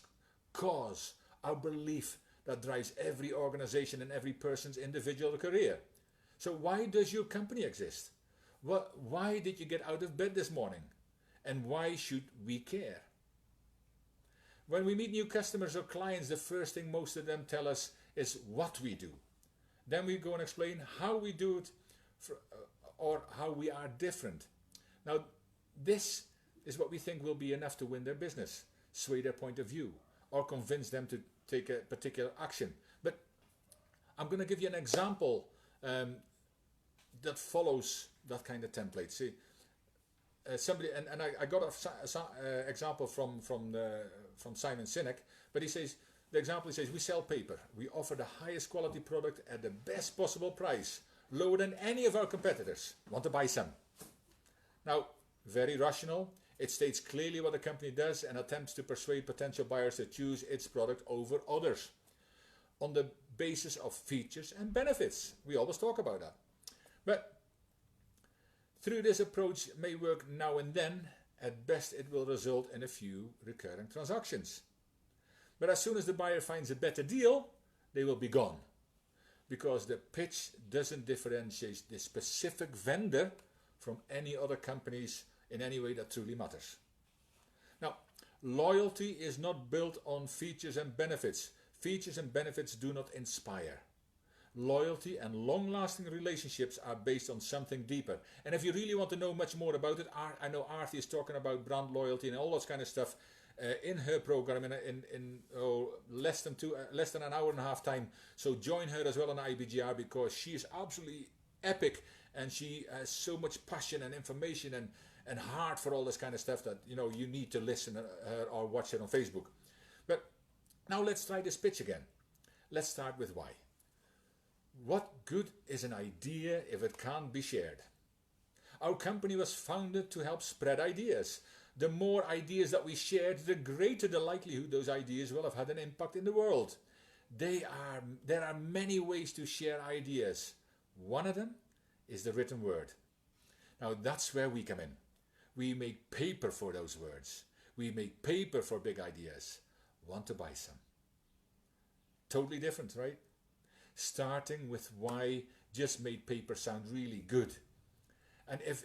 cause, our belief that drives every organization and every person's individual career. So why does your company exist? Why did you get out of bed this morning? And why should we care? When we meet new customers or clients, the first thing most of them tell us is what we do. Then we go and explain how we do it or how we are different. Now, this is what we think will be enough to win their business, sway their point of view, or convince them to take a particular action. But I'm going to give you an example that follows that kind of template. See, somebody, and I got an example from Simon Sinek, but he says, the example he says, we sell paper. We offer the highest quality product at the best possible price, lower than any of our competitors. Want to buy some? Now, very rational. It states clearly what the company does and attempts to persuade potential buyers to choose its product over others on the basis of features and benefits. We always talk about that. But through this approach may work now and then. At best, it will result in a few recurring transactions. But as soon as the buyer finds a better deal, they will be gone, because the pitch doesn't differentiate the specific vendor from any other companies in any way that truly matters. Now, loyalty is not built on features and benefits. Features and benefits do not inspire. Loyalty and long-lasting relationships are based on something deeper. And if you really want to know much more about it, I know Arthi is talking about brand loyalty and all that kind of stuff in her program in less than an hour and a half time. So join her as well on IBGR, because she is absolutely epic and she has so much passion and information and heart for all this kind of stuff that you need to listen to her or watch her on Facebook. But now let's try this pitch again. Let's start with why. What good is an idea if it can't be shared? Our company was founded to help spread ideas. The more ideas that we shared, the greater the likelihood those ideas will have had an impact in the world. There are many ways to share ideas. One of them is the written word. Now that's where we come in. We make paper for those words. We make paper for big ideas. Want to buy some? Totally different, right? Starting with why just made paper sound really good. And if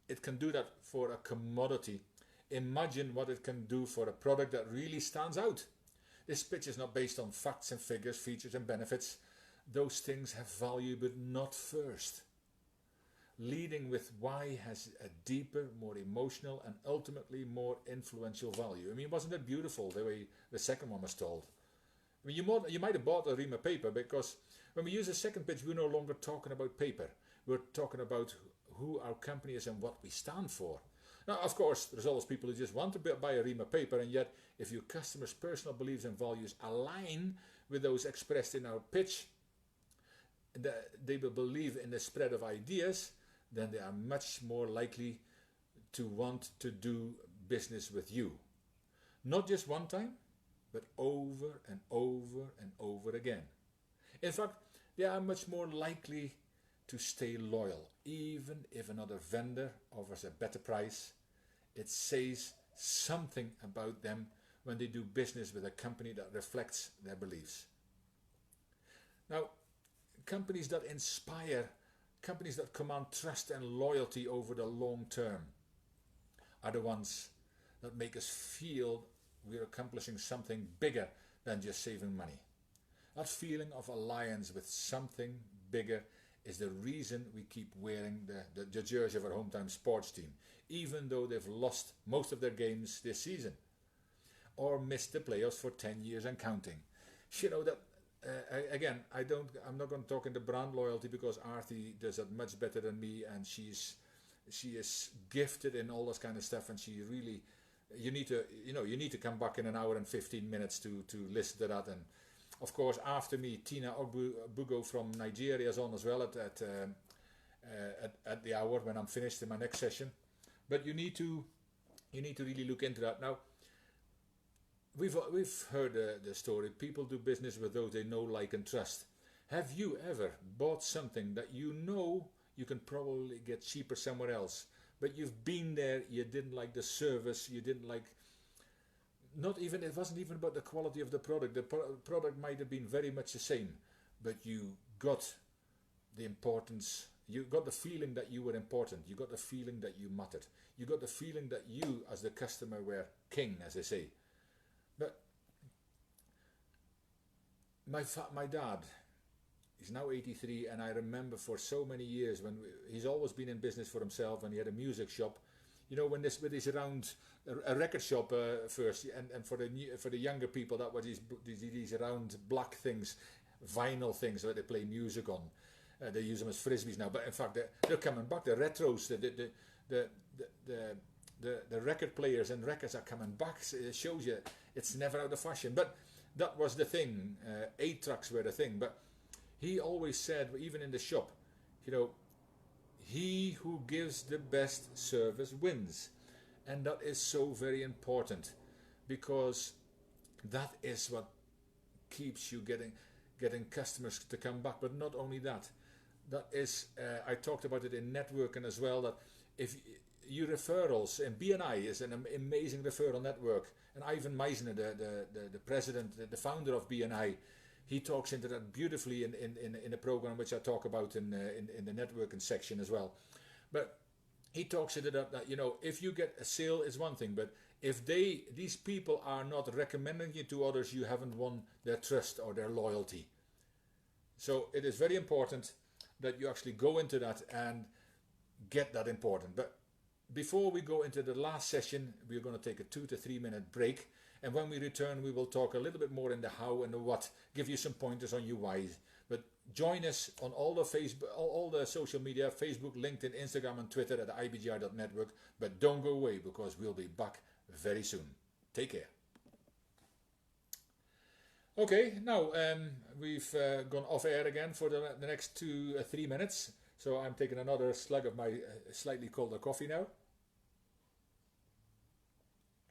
it can do that for a commodity, imagine what it can do for a product that really stands out. This pitch is not based on facts and figures, features and benefits. Those things have value, but not first. Leading with why has a deeper, more emotional and ultimately more influential value. I mean, wasn't it beautiful the way the second one was told? I mean, you might have bought a ream of paper, because when we use a second pitch, we're no longer talking about paper. We're talking about who our company is and what we stand for. Now, of course, there's always people who just want to buy a ream of paper, and yet if your customers' personal beliefs and values align with those expressed in our pitch, they will believe in the spread of ideas, then they are much more likely to want to do business with you. Not just one time, but over and over and over again. In fact, they are much more likely to stay loyal. Even if another vendor offers a better price, it says something about them when they do business with a company that reflects their beliefs. Now, companies that inspire, companies that command trust and loyalty over the long term are the ones that make us feel we're accomplishing something bigger than just saving money. That feeling of alliance with something bigger is the reason we keep wearing the jersey of our hometown sports team, even though they've lost most of their games this season or missed the playoffs for 10 years and counting. You know that. I'm not going to talk into brand loyalty because Artie does that much better than me, and she is gifted in all this kind of stuff, and she really, you need to come back in an hour and 15 minutes to listen to that. And of course, after me, Tina Ogbugo from Nigeria is on as well at the hour when I'm finished in my next session. But you need to really look into that now. We've heard the story. People do business with those they know, like, and trust. Have you ever bought something that you know you can probably get cheaper somewhere else, but you've been there, you didn't like the service, you didn't like, it wasn't even about the quality of the product. The product might have been very much the same, but you got the importance, you got the feeling that you were important, you got the feeling that you mattered, you got the feeling that you as the customer were king, as they say. But my dad, he's now 83, and I remember for so many years when he's always been in business for himself, and he had a music shop. You know, when this is around a record shop first, and for the younger people, that was these round black things, vinyl things that they play music on. They use them as frisbees now, but in fact they're coming back. The retros, the record players and records are coming back. It shows you it's never out of fashion. But that was the thing. 8-tracks were the thing. But he always said, even in the shop, you know, he who gives the best service wins. And that is so very important, because that is what keeps you getting customers to come back. But not only that, that is, I talked about it in networking as well, that if your referrals, and BNI is an amazing referral network, and Ivan Meisner, the president, the founder of BNI, he talks into that beautifully in a program which I talk about in the networking section as well. But he talks into that, you know, if you get a sale is one thing, but if these people are not recommending you to others, you haven't won their trust or their loyalty. So it is very important that you actually go into that and get that important. But before we go into the last session, we're going to take a 2 to 3 minute break. And when we return, we will talk a little bit more in the how and the what, give you some pointers on your whys. But join us on all the Facebook, all the social media, Facebook, LinkedIn, Instagram and Twitter at ibgr.network. But don't go away, because we'll be back very soon. Take care. Okay, now we've gone off air again for the next 2 or 3 minutes. So I'm taking another slug of my slightly colder coffee now.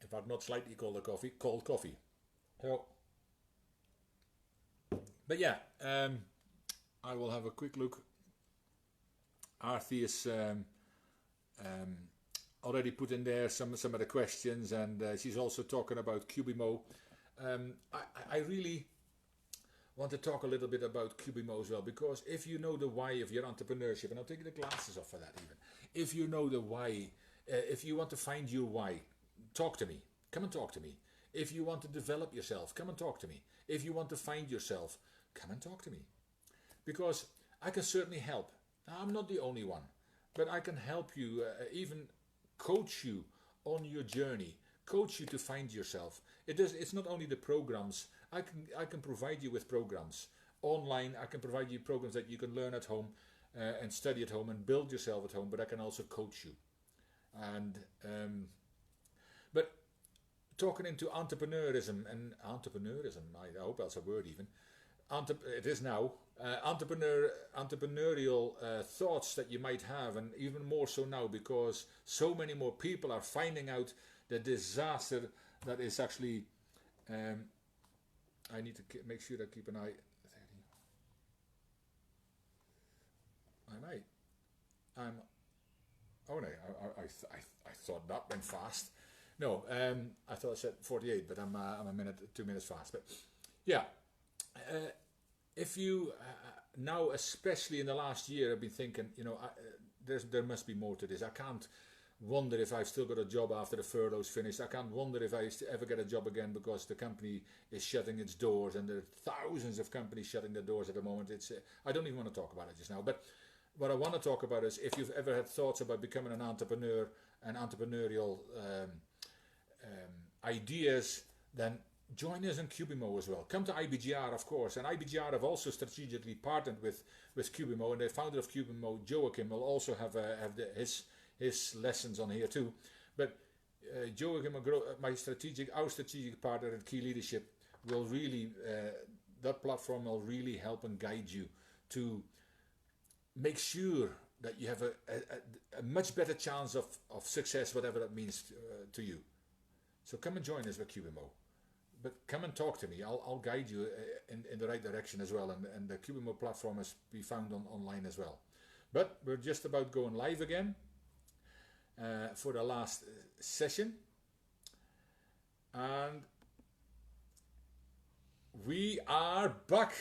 In fact, not slightly colder coffee, cold coffee. So, but yeah, I will have a quick look. Artie is already put in there some of the questions, and she's also talking about Cubimo. I really want to talk a little bit about Cubimo as well, because if you know the why of your entrepreneurship, and I'll take the glasses off for that even, if you know the why, if you want to find your why, talk to me. Come and talk to me. If you want to develop yourself, come and talk to me. If you want to find yourself, come and talk to me. Because I can certainly help. I'm not the only one, but I can help you, even coach you on your journey, coach you to find yourself. It's not only the programs. I can provide you with programs online. I can provide you programs that you can learn at home and study at home and build yourself at home, but I can also coach you. And but talking into entrepreneurism, I hope that's a word even. It is now. Entrepreneurial thoughts that you might have, and even more so now, because so many more people are finding out the disaster that is actually. I need to make sure I keep an eye. I'm Right. I'm. Oh no, I thought that went fast. No, I thought I said 48, but I'm a minute, 2 minutes fast. But yeah, if you now, especially in the last year, I've been thinking, there must be more to this. I can't wonder if I've still got a job after the furlough's finished. I can't wonder if I ever get a job again because the company is shutting its doors, and there are thousands of companies shutting their doors at the moment. I don't even want to talk about it just now. But what I want to talk about is if you've ever had thoughts about becoming an entrepreneur and entrepreneurial ideas, then join us in Cubimo as well. Come to IBGR, of course, and IBGR have also strategically partnered with Cubimo, and the founder of Cubimo, Joachim, will also have his lessons on here too. But Joachim, our strategic partner at Key Leadership, will really, that platform will really help and guide you to make sure that you have a much better chance of success, whatever that means to you. So come and join us with Cubimo. But come and talk to me. I'll guide you in the right direction as well. And the Cubimo platform is be found online as well. But we're just about going live again for the last session. And we are back.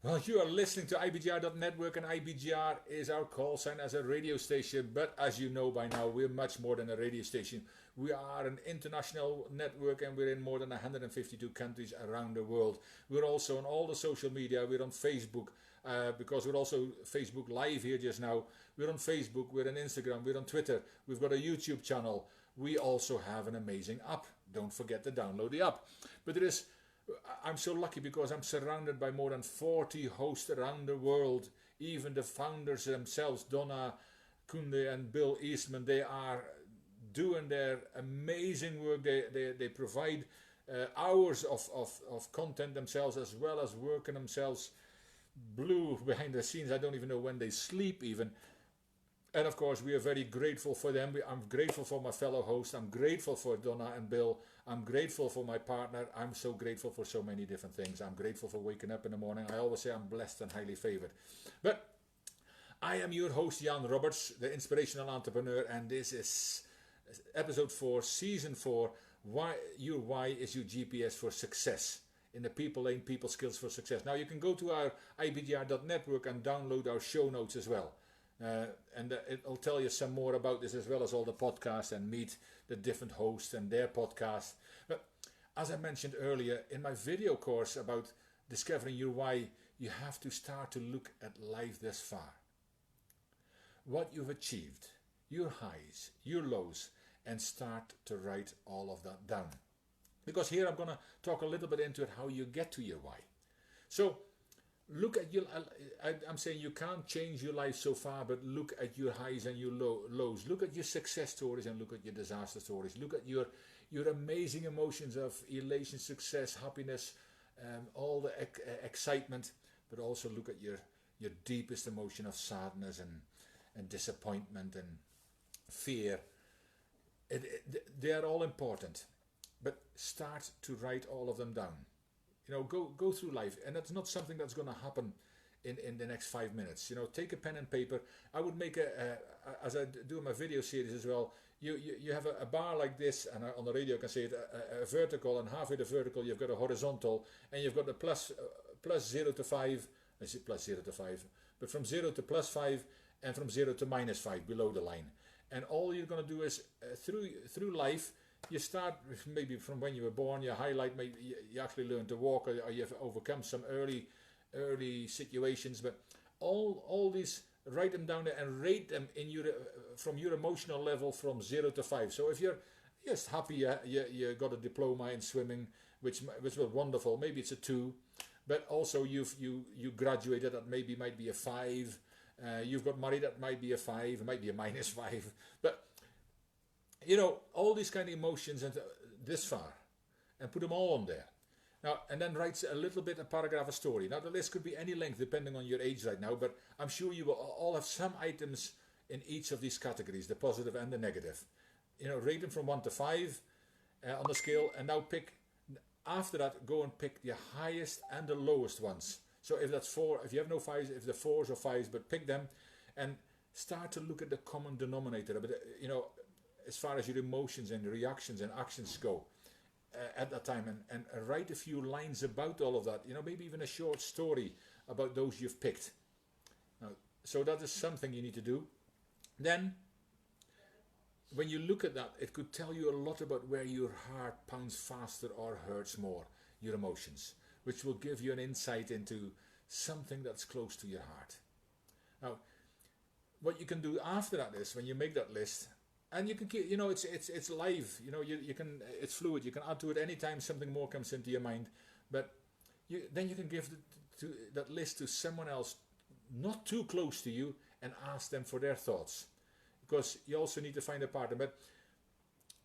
Well, you are listening to ibgr.network, and IBGR is our call sign as a radio station. But as you know by now, we're much more than a radio station. We are an international network, and we're in more than 152 countries around the world. We're also on all the social media. We're on Facebook, because we're also Facebook Live here just now. We're on Facebook, we're on Instagram, we're on Twitter. We've got a YouTube channel. We also have an amazing app. Don't forget to download the app. But I'm so lucky because I'm surrounded by more than 40 hosts around the world. Even the founders themselves, Donna Kunde and Bill Eastman, they are doing their amazing work. They provide hours of content themselves, as well as working themselves blue behind the scenes. I don't even know when they sleep even. And of course, we are very grateful for them. I'm grateful for my fellow hosts. I'm grateful for Donna and Bill. I'm grateful for my partner. I'm so grateful for so many different things. I'm grateful for waking up in the morning. I always say I'm blessed and highly favored. But I am your host, Jan Roberts, the inspirational entrepreneur, and this is episode 4, season 4. Your why is your GPS for success. In the people lane, people skills for success. Now you can go to our ibgr.network and download our show notes as well. And it'll tell you some more about this, as well as all the podcasts, and meet the different hosts and their podcasts. But as I mentioned earlier, in my video course about discovering your why, you have to start to look at life thus far. What you've achieved, your highs, your lows, and start to write all of that down. Because here I'm going to talk a little bit into it, how you get to your why. So look at your, I'm saying you can't change your life so far, but look at your highs and your lows. Look at your success stories and look at your disaster stories. Look at your amazing emotions of elation, success, happiness, all the excitement, but also look at your deepest emotion of sadness and disappointment and fear. They are all important, but start to write all of them down. Go through life, and that's not something that's going to happen in the next 5 minutes. Take a pen and paper. I would make as I do my video series as well, you have a bar like this, and on the radio I can say it, a vertical, and halfway the vertical you've got a horizontal, and you've got the plus 0 to 5, I say plus 0 to 5, but from 0 to plus 5, and from 0 to minus 5 below the line. And all you're going to do is, through life, you start maybe from when you were born, you highlight, maybe you actually learn to walk, or you've overcome some early situations, but all these, write them down there and rate them from your emotional level from 0 to 5. So if you're just happy you got a diploma in swimming, which was wonderful, maybe it's a 2, but also you graduated, that might be a 5. You've got married, that might be a 5, it might be a minus 5, but all these kind of emotions and this far, and put them all on there. Now, and then write a little bit, a paragraph, a story. Now, the list could be any length depending on your age right now, but I'm sure you will all have some items in each of these categories, the positive and the negative. Rate them from 1 to 5 on the scale, and now after that, go and pick the highest and the lowest ones. So if that's 4, if you have no 5s, if they're 4s or 5s, but pick them, and start to look at the common denominator. But as far as your emotions and reactions and actions go at that time, and write a few lines about all of that. Maybe even a short story about those you've picked. Now, so that is something you need to do. Then, when you look at that, it could tell you a lot about where your heart pounds faster or hurts more, your emotions, which will give you an insight into something that's close to your heart. Now, what you can do after that is, when you make that list, and you can keep, it's live, you can, it's fluid, you can add to it anytime something more comes into your mind, but then you can give that list to someone else not too close to you and ask them for their thoughts, because you also need to find a partner. But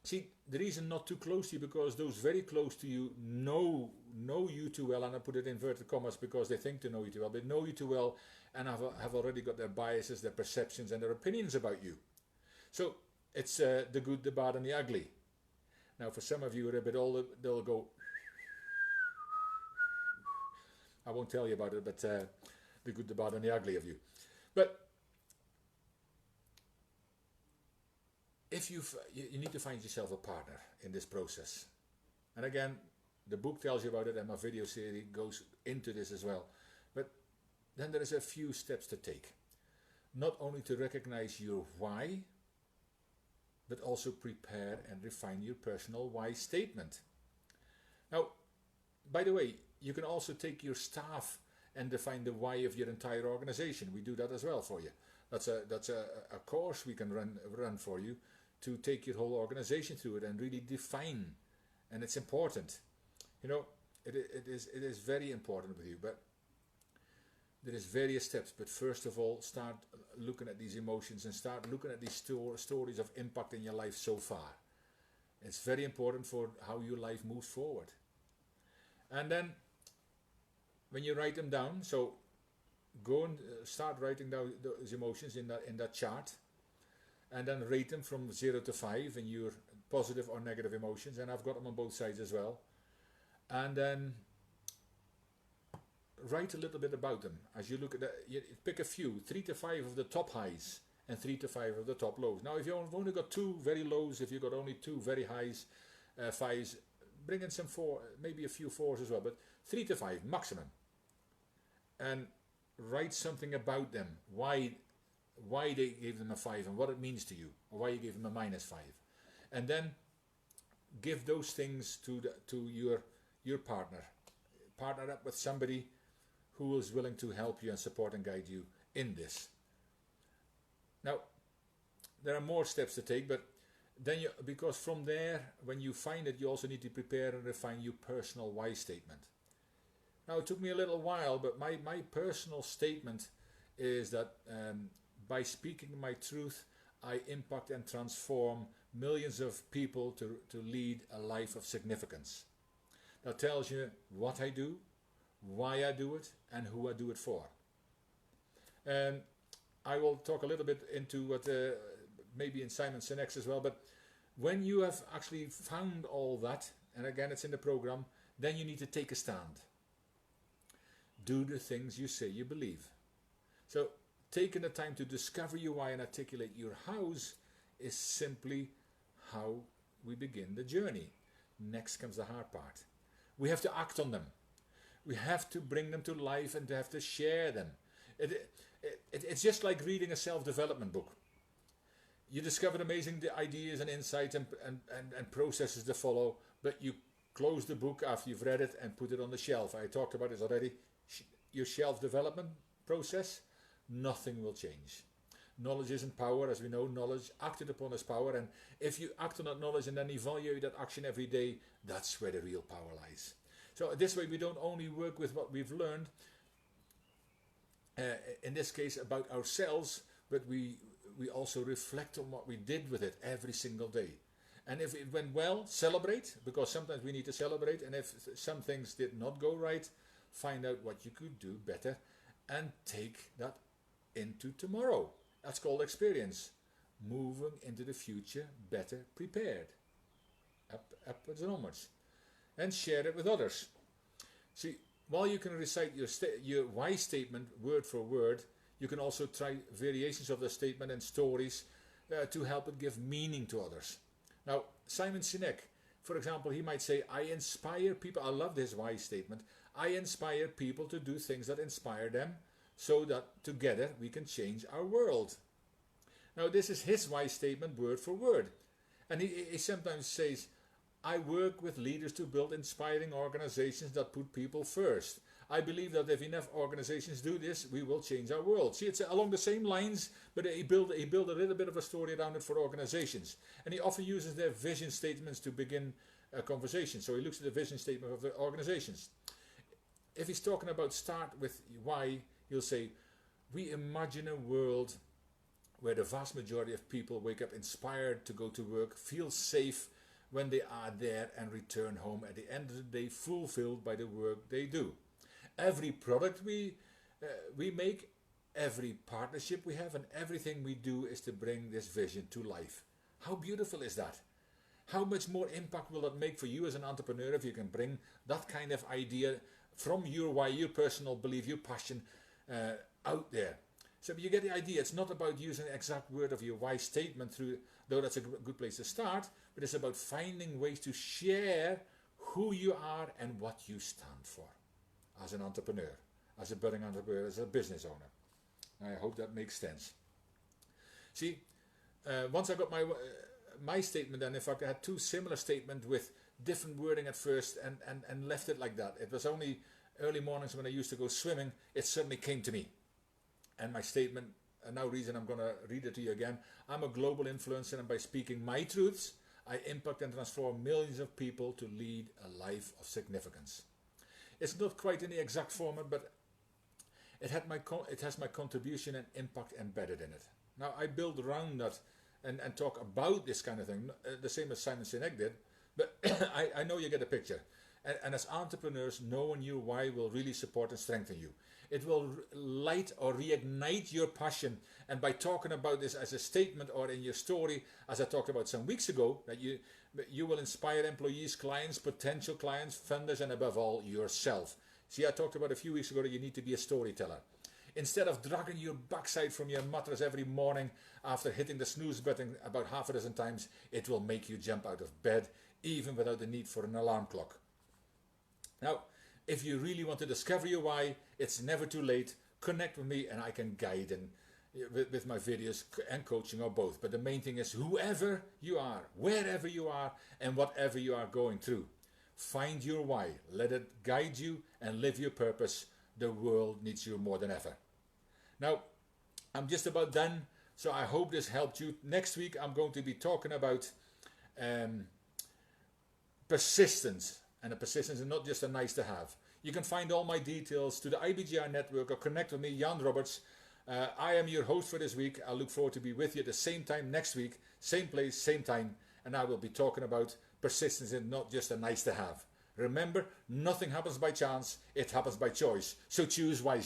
see, the reason not too close to you, because those very close to you know you too well, and I put it in inverted commas because they think to know you too well, but know you too well and have already got their biases, their perceptions and their opinions about you. So it's the good, the bad and the ugly. Now for some of you who are a bit older, they'll go, I won't tell you about it, but the good, the bad and the ugly of you. But if you need to find yourself a partner in this process. And again, the book tells you about it, and my video series goes into this as well. But then there is a few steps to take. Not only to recognize your why, but also prepare and refine your personal why statement. Now, by the way, you can also take your staff and define the why of your entire organization. We do that as well for you. That's a course we can run for you to take your whole organization through it and really define. And it's important. It is very important with you. But there is various steps. But first of all, start looking at these emotions and start looking at these stories of impact in your life so far. It's very important for how your life moves forward. And then when you write them down, so go and start writing down those emotions in that chart, and then rate them from 0 to 5 in your positive or negative emotions, and I've got them on both sides as well. And then write a little bit about them as you look at pick a few, 3 to 5 of the top highs and 3 to 5 of the top lows. Now if you've only got 2 very lows, if you've got only 2 very highs, 5s, bring in some 4, maybe a few 4s as well, but 3 to 5 maximum. And write something about them, why they gave them a 5 and what it means to you, or why you gave them a -5. And then give those things to your partner. Partner up with somebody who is willing to help you and support and guide you in this. Now, there are more steps to take, but then because from there, when you find it, you also need to prepare and refine your personal why statement. Now, it took me a little while, but my personal statement is that by speaking my truth, I impact and transform millions of people to lead a life of significance. That tells you what I do, why I do it, and who I do it for. And I will talk a little bit into what maybe in Simon Sinek as well, but when you have actually found all that, and again it's in the program, then you need to take a stand. Do the things you say you believe. So taking the time to discover your why and articulate your hows is simply how we begin the journey. Next comes the hard part. We have to act on them. We have to bring them to life and have to share them. It's just like reading a self-development book. You discover amazing ideas and insights and processes to follow, but you close the book after you've read it and put it on the shelf. I talked about this already. Your shelf development process, nothing will change. Knowledge isn't power, as we know. Knowledge acted upon is power, and if you act on that knowledge and then evaluate that action every day, that's where the real power lies. So this way we don't only work with what we've learned, in this case about ourselves, but we also reflect on what we did with it every single day. And if it went well, celebrate, because sometimes we need to celebrate, and if some things did not go right, find out what you could do better and take that into tomorrow. That's called experience. Moving into the future better prepared. Upwards and onwards. And share it with others. See, while you can recite your why statement word for word, You can also try variations of the statement and stories to help it give meaning to others. Now, Simon Sinek, for example, he might say, I inspire people. I love this why statement. I inspire people to do things that inspire them so that together we can change our world. Now, this is his why statement word for word. And he sometimes says, I work with leaders to build inspiring organizations that put people first. I believe that if enough organizations do this, we will change our world. See, it's along the same lines, but he built a little bit of a story around it for organizations. And he often uses their vision statements to begin a conversation. So he looks at the vision statement of the organizations. If he's talking about start with why, he'll say, we imagine a world where the vast majority of people wake up inspired to go to work, feel safe when they are there, and return home at the end of the day fulfilled by the work they do. Every product we make, every partnership we have, and everything we do is to bring this vision to life. How beautiful is that? How much more impact will that make for you as an entrepreneur if you can bring that kind of idea from your why, your personal belief, your passion out there? So you get the idea. It's not about using the exact word of your why statement, though that's a good place to start, but it's about finding ways to share who you are and what you stand for as an entrepreneur, as a budding entrepreneur, as a business owner. I hope that makes sense. See, once I got my statement, and in fact I had two similar statements with different wording at first and left it like that. It was only early mornings when I used to go swimming, it suddenly came to me. And my statement, and now reason I'm going to read it to you again. I'm a global influencer, and by speaking my truths, I impact and transform millions of people to lead a life of significance. It's not quite in the exact format, but it has my contribution and impact embedded in it. Now I build around that and talk about this kind of thing, the same as Simon Sinek did, but I know you get a picture. And as entrepreneurs, knowing your why will really support and strengthen you. It will light or reignite your passion. And by talking about this as a statement or in your story, as I talked about some weeks ago, that you will inspire employees, clients, potential clients, funders, and above all, yourself. See, I talked about a few weeks ago that you need to be a storyteller. Instead of dragging your backside from your mattress every morning after hitting the snooze button about half a dozen times, it will make you jump out of bed, even without the need for an alarm clock. Now, if you really want to discover your why, it's never too late. Connect with me and I can guide with my videos and coaching or both. But the main thing is whoever you are, wherever you are, and whatever you are going through, find your why. Let it guide you and live your purpose. The world needs you more than ever. Now, I'm just about done, so I hope this helped you. Next week, I'm going to be talking about persistence. And a persistence is not just a nice to have. You can find all my details to the ibgr network or connect with me, Jan Roberts. I am your host for this week. I look forward to be with you at the same time next week, same place, same time. And I will be talking about persistence and not just a nice to have. Remember, nothing happens by chance, it happens by choice. So choose wisely.